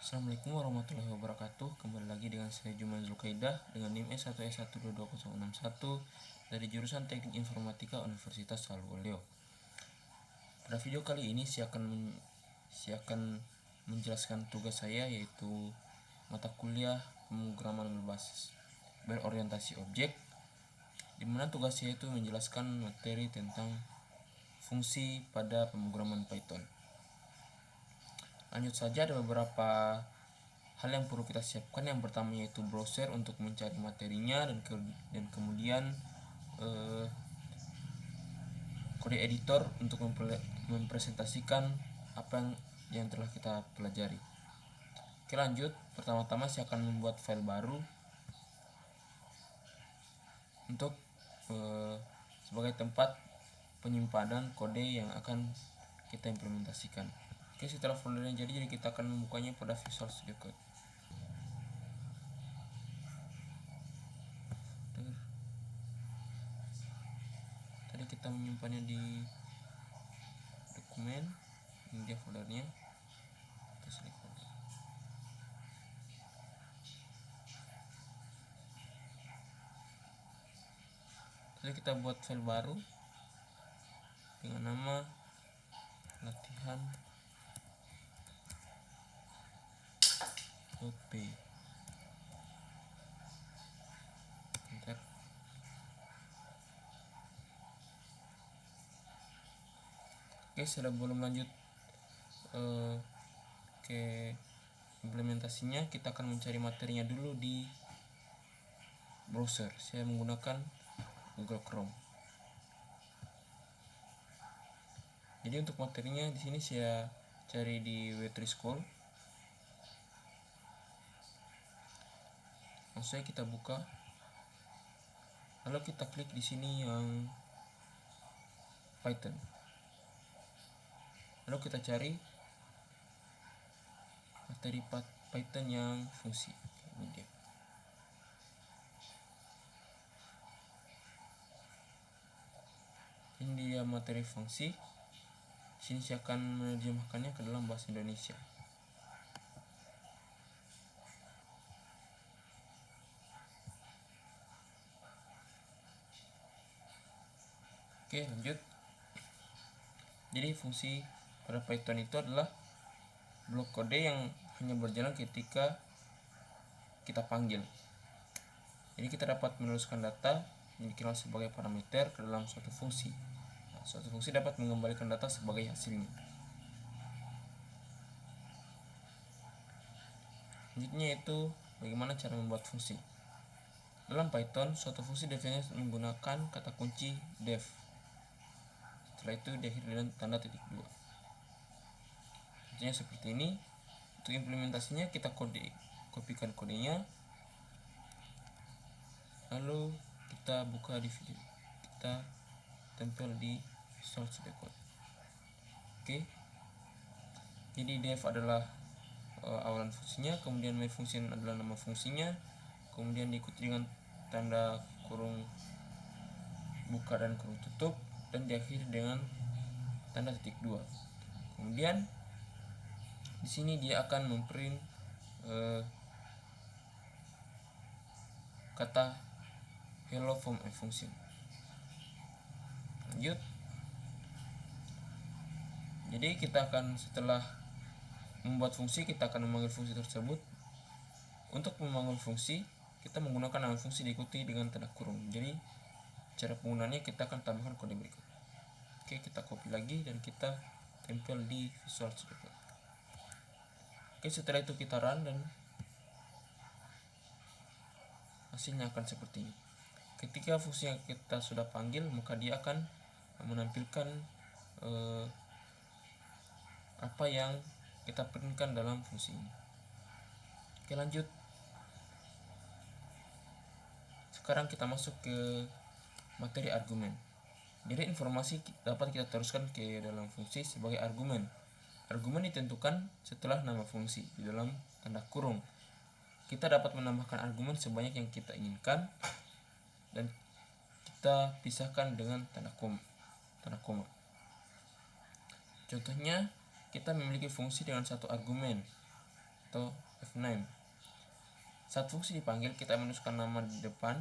Assalamualaikum warahmatullahi wabarakatuh. Kembali lagi dengan saya Juman Zulkaidah dengan NIM S1S1222061 dari jurusan Teknik Informatika Universitas Salwoleo. Pada video kali ini saya akan menjelaskan tugas saya, yaitu mata kuliah pemrograman berorientasi objek, di mana tugas saya itu menjelaskan materi tentang fungsi pada pemrograman Python. Lanjut saja, ada beberapa hal yang perlu kita siapkan. Yang pertama yaitu browser untuk mencari materinya, dan kemudian kode editor untuk mempresentasikan apa yang telah kita pelajari. Oke, lanjut. Pertama-tama saya akan membuat file baru untuk sebagai tempat penyimpanan kode yang akan kita implementasikan. Oke, setelah foldernya jadi kita akan membukanya pada Visual Studio Code. Tadi kita menyimpannya di dokumen, ini dia foldernya. Kita select folder. Jadi kita buat file baru dengan nama latihan.p. Enter. Oke, sebelum lanjut ke implementasinya, kita akan mencari materinya dulu di browser. Saya menggunakan Google Chrome. Jadi untuk materinya di sini saya cari di W3 School. Langsung kita buka. Lalu kita klik di sini yang Python. Lalu kita cari materi Python yang fungsi. Ini dia. Ini dia materi fungsi. Sini saya akan menerjemahkannya ke dalam bahasa Indonesia. Oke, lanjut. Jadi fungsi pada Python itu adalah blok kode yang hanya berjalan ketika kita panggil. Jadi kita dapat menuliskan data yang dikenal sebagai parameter ke dalam suatu fungsi. Suatu fungsi dapat mengembalikan data sebagai hasilnya. Selanjutnya itu bagaimana cara membuat fungsi. Dalam Python, suatu fungsi definisi menggunakan kata kunci def. Setelah itu diakhiri dengan tanda titik 2. Contohnya seperti ini. Untuk implementasinya kita kopikan kodenya, lalu kita buka di video, kita tempel di Visual Studio Code. Oke, jadi def adalah awalan fungsinya, kemudian my function adalah nama fungsinya, kemudian diikuti dengan tanda kurung buka dan kurung tutup, dan diakhiri dengan tanda titik 2. Kemudian di sini dia akan memprint kata hello from a function. Lanjut. Jadi kita akan, setelah membuat fungsi, kita akan memanggil fungsi tersebut. Untuk memanggil fungsi, kita menggunakan nama fungsi diikuti dengan tanda kurung. Jadi cara penggunaannya kita akan tambahkan kode berikut. Oke, kita copy lagi dan kita tempel di Visual Studio Code. Oke, setelah itu kita run dan hasilnya akan seperti ini. Ketika fungsi yang kita sudah panggil, maka dia akan menampilkan apa yang kita printkan dalam fungsi ini. Oke, lanjut. Sekarang kita masuk ke materi argumen. Jadi informasi dapat kita teruskan ke dalam fungsi sebagai argumen. Argumen ditentukan setelah nama fungsi di dalam tanda kurung. Kita dapat menambahkan argumen sebanyak yang kita inginkan dan kita pisahkan dengan tanda koma. Contohnya, kita memiliki fungsi dengan satu argumen. atau fname. Saat fungsi dipanggil, kita menuliskan nama di depan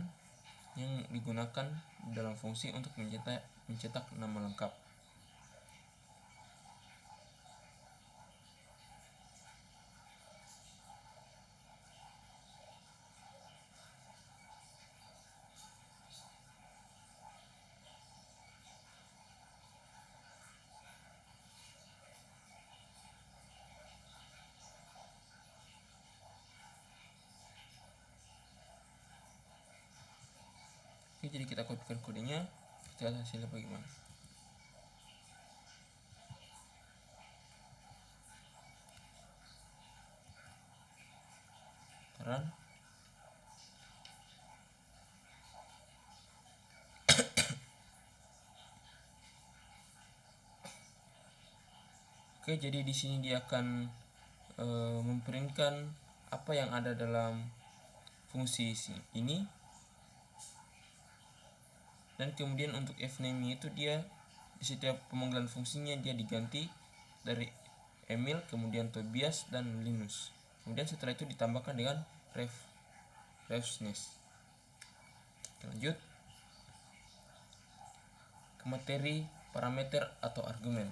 yang digunakan dalam fungsi untuk mencetak nama lengkap. Oke, jadi kita kopikan kodenya, kita lihat hasilnya bagaimana. Taran. Oke, jadi di sini dia akan memprintkan apa yang ada dalam fungsi ini. Dan kemudian untuk fname itu dia di setiap pemanggilan fungsinya dia diganti dari Emil, kemudian Tobias dan Linus. Kemudian setelah itu ditambahkan dengan refsness. Lanjut ke materi parameter atau argumen.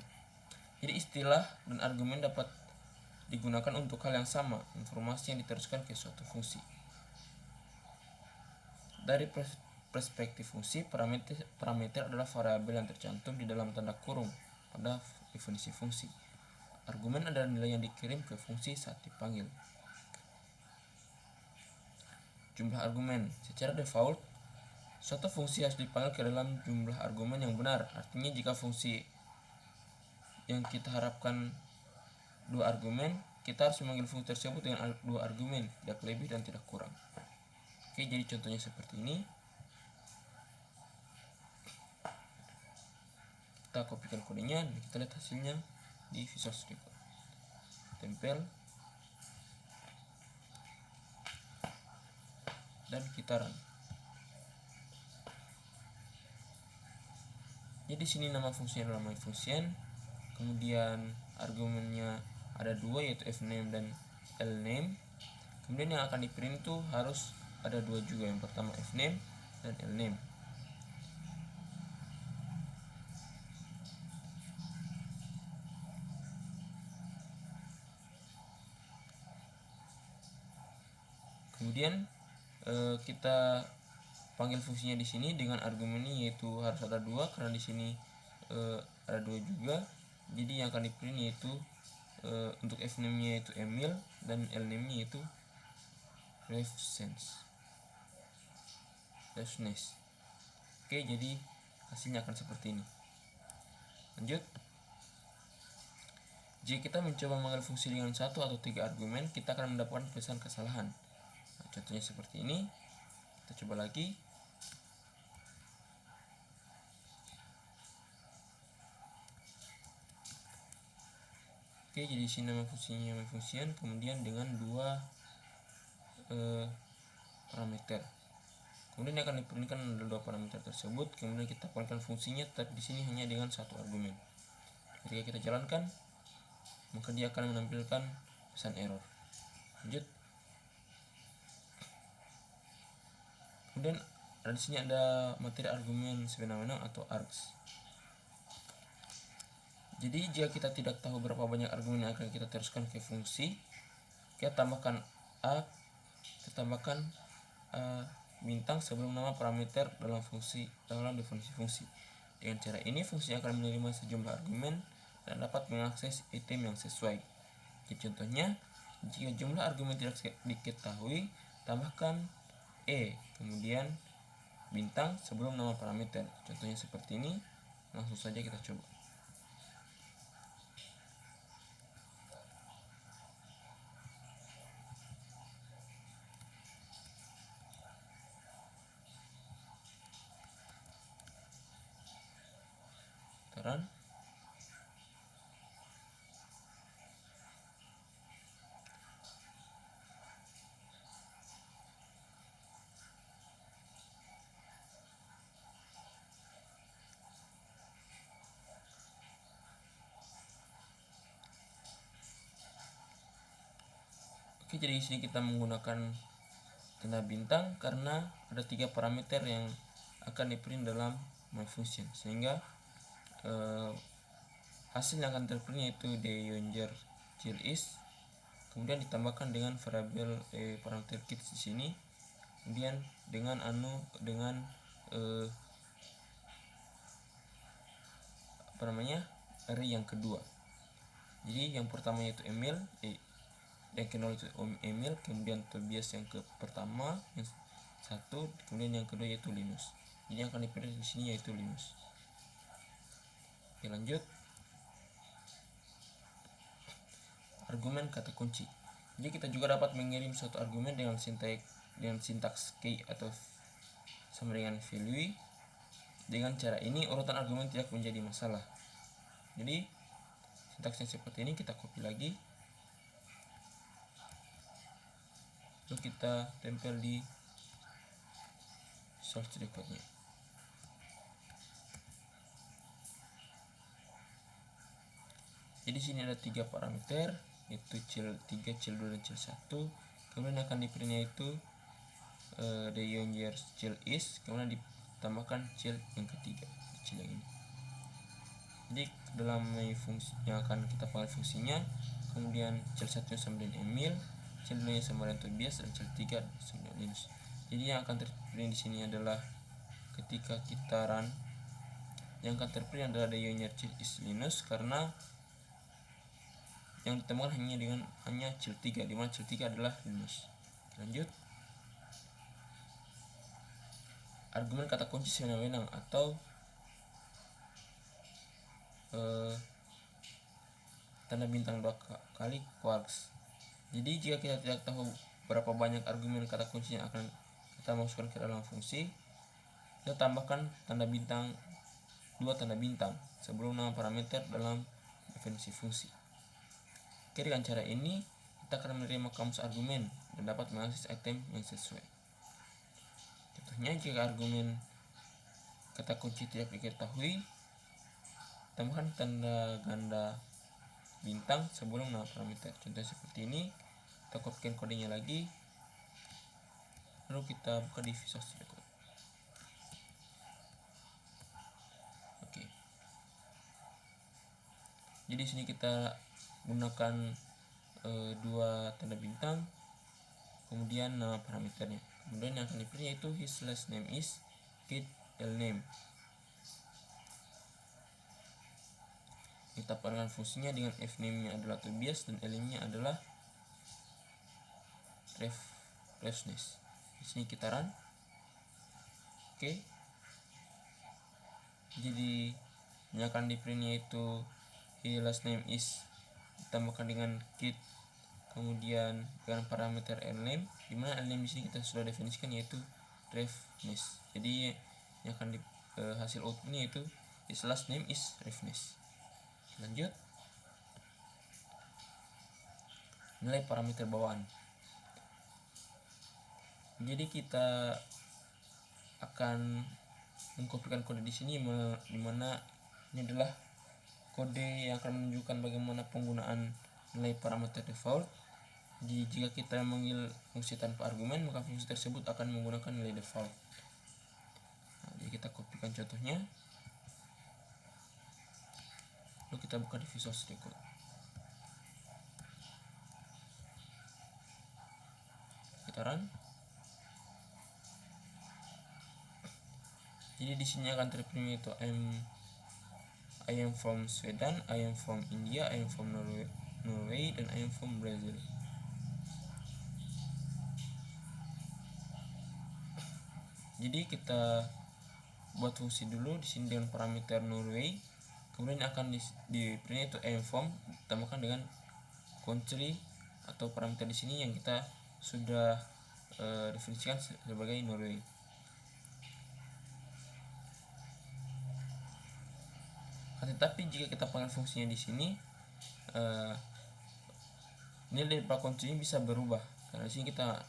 Jadi istilah dan argumen dapat digunakan untuk hal yang sama, informasi yang diteruskan ke suatu fungsi. Dari perspektif fungsi, parameter adalah variabel yang tercantum di dalam tanda kurung pada definisi fungsi. Argumen adalah nilai yang dikirim ke fungsi saat dipanggil. Jumlah argumen. Secara default, suatu fungsi harus dipanggil ke dalam jumlah argumen yang benar. Artinya jika fungsi yang kita harapkan 2 argumen, kita harus memanggil fungsi tersebut dengan 2 argumen, tidak lebih dan tidak kurang. Oke, jadi contohnya seperti ini. Kita kopikan kodenya dan kita lihat hasilnya di Visual Studio. Tempel dan kita run. Jadi di sini nama fungsinya adalah myfunction, kemudian argumennya ada 2 yaitu fname dan lname. Kemudian yang akan diprint itu harus ada 2 juga, yang pertama fname dan lname. Kemudian kita panggil fungsinya di sini dengan argumennya yaitu harus ada 2 karena di sini ada 2 juga. Jadi yang akan diprint yaitu untuk fname-nya yaitu Emil dan lname-nya yaitu refsness. Oke, jadi hasilnya akan seperti ini. Lanjut. Jika kita mencoba memanggil fungsi dengan 1 atau 3 argumen, kita akan mendapatkan pesan kesalahan. Nah, contohnya seperti ini. Kita coba lagi. Oke, jadi sini nama fungsinya function, kemudian dengan 2 parameter. Kemudian akan diperlukan adalah 2 parameter tersebut. Kemudian kita panggilkan fungsinya, tapi di sini hanya dengan 1 argumen. Ketika kita jalankan, maka dia akan menampilkan pesan error. Lanjut. Kemudian di sini ada materi argumen sewenang-wenang atau args. Jadi jika kita tidak tahu berapa banyak argumen yang akan kita teruskan ke fungsi, kita tambahkan a, bintang sebelum nama parameter dalam definisi fungsi. Dengan cara ini fungsi akan menerima sejumlah argumen dan dapat mengakses item yang sesuai. Jadi contohnya, jika jumlah argumen tidak diketahui, tambahkan e kemudian bintang sebelum nama parameter. Contohnya seperti ini. Langsung saja kita coba. Run. Oke, jadi di sini kita menggunakan tanda bintang karena ada 3 parameter yang akan diprint dalam my function, sehingga hasil yang akan terprint yaitu the child is, kemudian ditambahkan dengan variabel parameter kids di sini, kemudian dengan array yang kedua. Jadi yang pertama yaitu Emil, yang kedua itu Emil, kemudian Tobias yang pertama, yang satu, kemudian yang kedua yaitu Linus. Jadi yang akan dipilih di sini yaitu Linus. Oke, lanjut. Argumen kata kunci. Jadi kita juga dapat mengirim suatu argumen dengan sintaks key atau sama dengan value. Dengan cara ini urutan argumen tidak menjadi masalah. Jadi sintaksnya seperti ini, kita copy lagi, lalu kita tempel di source recordnya. Jadi sini ada 3 parameter, yaitu child 3, child 2, dan child 1. Kemudian akan diprint yaitu the younger child is, kemudian ditambahkan child yang ketiga, child yang ini. Jadi dalam fungsi yang akan kita panggil fungsinya, kemudian child 1 sama dengan Emil, child 2 sama dengan Tobias, dan child 3 sama dengan Linus. Jadi yang akan terprint di sini adalah ketika kita run, yang akan terprint adalah the younger child is Linus, karena yang ditemukan hanya child 3, di mana child 3 adalah Linus. Lanjut. Argumen kata kunci sewenang-wenang atau tanda bintang 2 kali quarks. Jadi jika kita tidak tahu berapa banyak argumen kata kunci yang akan kita masukkan ke dalam fungsi, kita tambahkan tanda bintang 2 tanda bintang sebelum nama parameter dalam definisi fungsi. Oke, dengan cara ini kita akan menerima kamus argumen dan dapat mengakses item yang sesuai. Contohnya, jika argumen kata kunci tidak diketahui, tambahkan tanda ganda bintang sebelum nama parameter. Contoh seperti ini, kita kopikan kodenya lagi, lalu kita buka di Visual Studio Code. Oke. Jadi di sini kita gunakan 2 tanda bintang, kemudian nama parameternya. Kemudian yang akan dipilih yaitu his last name is kid lname. Kita panggil fungsinya dengan fname-nya adalah Tobias dan lname-nya adalah refreshness. Di sini kita run. Oke. Jadi yang akan diprint yaitu his last name is ditambahkan dengan kid, kemudian dengan parameter lname, di mana lname di sini kita sudah definisikan yaitu refreshness. Jadi yang akan hasil outputnya yaitu his last name is refreshness. Lanjut. Nilai parameter bawaan. Jadi kita akan mengkopikan kode di sini, di mana ini adalah kode yang akan menunjukkan bagaimana penggunaan nilai parameter default. Jadi jika kita memanggil fungsi tanpa argumen, maka fungsi tersebut akan menggunakan nilai default. Jadi kita kopikan contohnya, lalu kita buka di Visual Studio Code. Kita run. Jadi di sini akan terprint itu I am from Sweden, I am from India, I am from Norway, dan I am from Brazil. Jadi kita buat fungsi dulu di sini dengan parameter Norway, kemudian akan di print itu I am from ditambahkan dengan country atau parameter di sini yang kita sudah definisikan sebagai Norway. Tetapi jika kita panggil fungsinya di sini, nilai dari country bisa berubah, karena di sini kita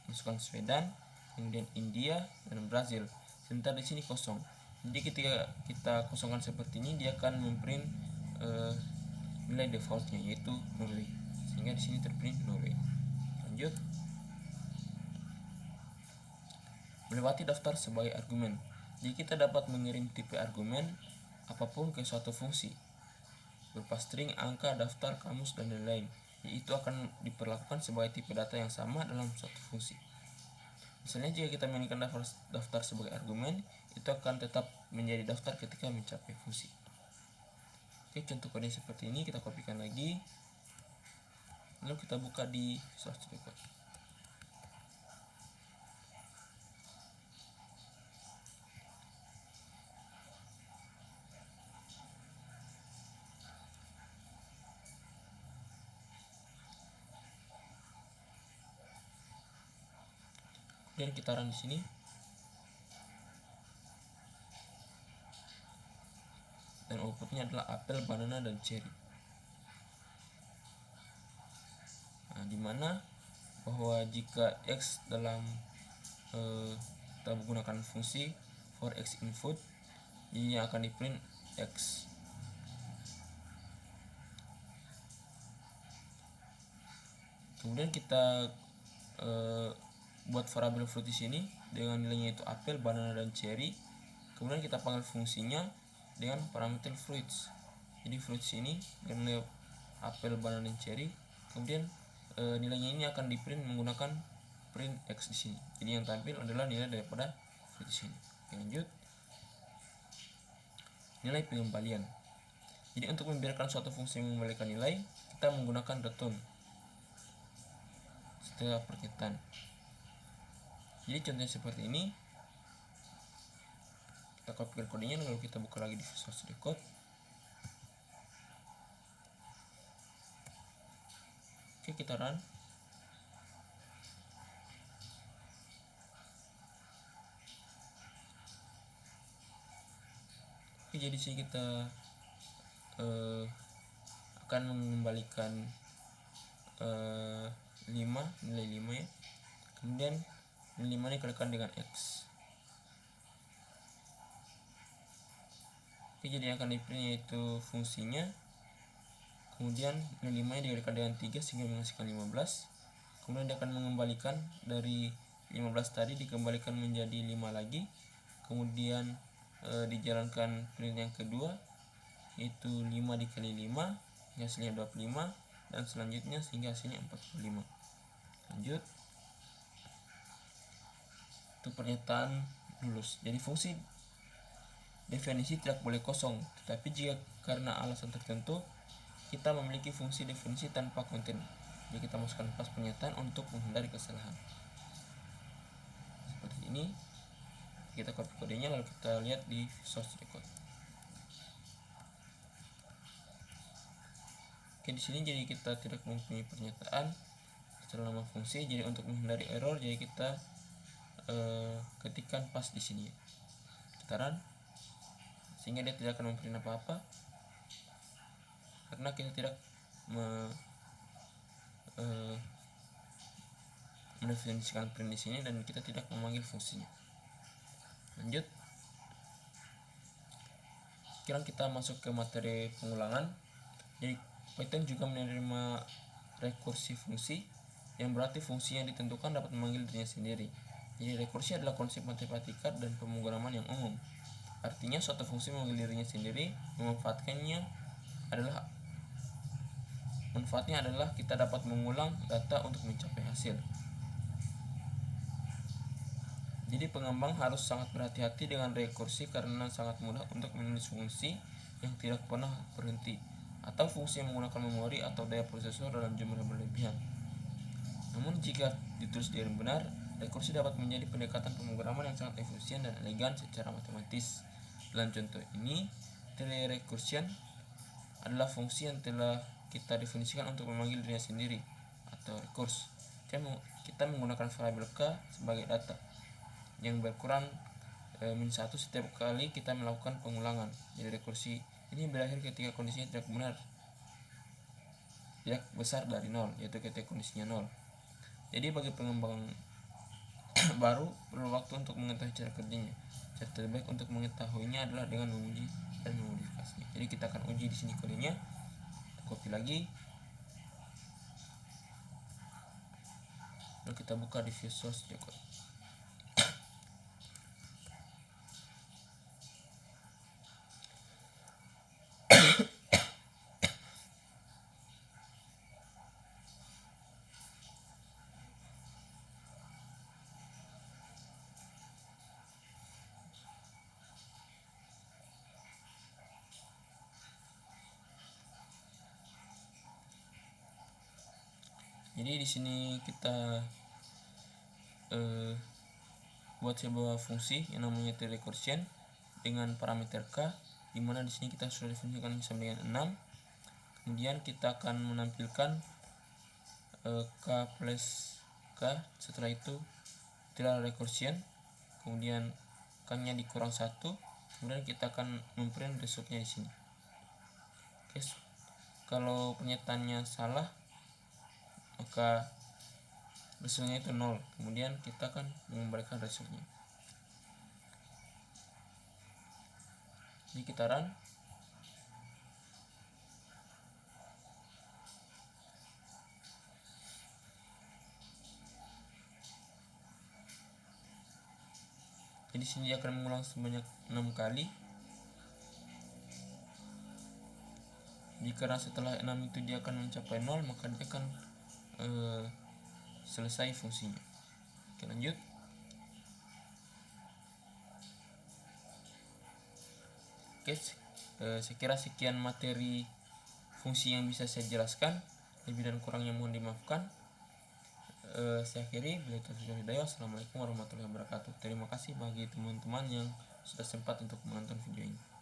masukkan Sweden, kemudian India, dan Brazil. Sementara di sini kosong. Jadi ketika kita kosongkan seperti ini, dia akan memprint nilai defaultnya yaitu Norway, sehingga di sini terprint Norway. Lanjut, melewati daftar sebagai argumen. Jadi kita dapat mengirim tipe argumen apapun ke suatu fungsi berupa string, angka, daftar, kamus, dan lain-lain. Itu akan diperlakukan sebagai tipe data yang sama dalam suatu fungsi. Misalnya jika kita mainkan daftar sebagai argumen, itu akan tetap menjadi daftar ketika mencapai fungsi. Oke, contoh kode seperti ini kita kopikan lagi, lalu kita buka di Visual Studio Code. Kemudian kita run di sini. Dan outputnya adalah apel, banana, dan cherry. Nah, dimana bahwa jika x dalam kita menggunakan fungsi for x input, ini akan di print x. Kemudian kita buat variabel fruit di sini dengan nilainya itu apel, banana, dan cherry. Kemudian kita panggil fungsinya dengan parameter fruits. Jadi fruits ini dengan nilai apel, banana, dan cherry. Kemudian nilainya ini akan di print menggunakan print x di sini. Jadi yang tampil adalah nilai daripada fruit di sini. Oke, lanjut. Nilai pengembalian. Jadi untuk membiarkan suatu fungsi mengembalikan nilai, kita menggunakan return setelah pernyataan. Jadi contohnya seperti ini. Kita kopikan kodenya lalu kita buka lagi di Visual Studio Code. Oke, kita run. Oke, jadi sini kita akan mengembalikan 5, nilai 5 ya. Kemudian nilai 5 dikalikan dengan x. Oke, jadi yang akan diprint yaitu fungsinya. Kemudian nilai 5 nya dikalikan dengan 3 sehingga menghasilkan 15. Kemudian dia akan mengembalikan dari 15 tadi dikembalikan menjadi 5 lagi. Kemudian dijalankan print yang kedua yaitu 5 dikali 5 hasilnya 25, dan selanjutnya sehingga hasilnya 45. Lanjut. Itu pernyataan lulus. Jadi fungsi definisi tidak boleh kosong, tetapi jika karena alasan tertentu kita memiliki fungsi definisi tanpa konten, jadi kita masukkan pas pernyataan untuk menghindari kesalahan. Seperti ini. Kita copy kodenya lalu kita lihat di Visual Studio Code. Oke, di sini jadi kita tidak mempunyai pernyataan setelah nama fungsi. Jadi untuk menghindari error, jadi kita ketikkan pas di sini. Kita run sehingga dia tidak akan memprint apa-apa karena kita tidak mendefinisikan print di sini dan kita tidak memanggil fungsinya. Lanjut. Sekarang kita masuk ke materi pengulangan. Jadi Python juga menerima rekursi fungsi, yang berarti fungsi yang ditentukan dapat memanggil dirinya sendiri. Jadi rekursi adalah konsep matematika dan pemrograman yang umum. Artinya suatu fungsi memanggil dirinya sendiri. Manfaatnya adalah kita dapat mengulang data untuk mencapai hasil. Jadi pengembang harus sangat berhati-hati dengan rekursi karena sangat mudah untuk menulis fungsi yang tidak pernah berhenti, atau fungsi yang menggunakan memori atau daya prosesor dalam jumlah berlebihan. Namun jika ditulis dengan benar, rekursi dapat menjadi pendekatan pemrograman yang sangat efisien dan elegan secara matematis. Dalam contoh ini, recursion adalah fungsi yang telah kita definisikan untuk memanggil dirinya sendiri atau recurse. Kita menggunakan variabel k sebagai data yang berkurang -1 setiap kali kita melakukan pengulangan. Jadi rekursi ini berakhir ketika kondisinya tidak benar, tidak besar dari 0, yaitu ketika kondisinya 0. Jadi bagi pengembang baru perlu waktu untuk mengetahui cara kerjanya. Cara terbaik untuk mengetahuinya adalah dengan menguji dan memodifikasinya. Jadi kita akan uji di sini kodenya. Copy lagi. Lalu kita buka di Visual Studio Code. Jadi di sini kita buat sebuah fungsi yang namanya recursion dengan parameter k, dimana di sini kita sudah definisikan sama dengan 6. Kemudian kita akan menampilkan k plus k. Setelah itu itulah recursion, kemudian k-nya dikurang 1, kemudian kita akan memprint resultnya di sini. Oke, kalau pernyataannya salah maka resultnya itu 0, kemudian kita akan mengembalikan resultnya. Jadi kita run. Jadi sini dia akan mengulang sebanyak 6 kali. Jika setelah 6 itu dia akan mencapai 0, maka dia akan selesai fungsinya. Oke, lanjut. Oke, saya kira sekian materi fungsi yang bisa saya jelaskan. Lebih dan kurangnya mohon dimaafkan. Saya akhiri. Assalamualaikum warahmatullahi wabarakatuh. Terima kasih bagi teman-teman yang sudah sempat untuk menonton video ini.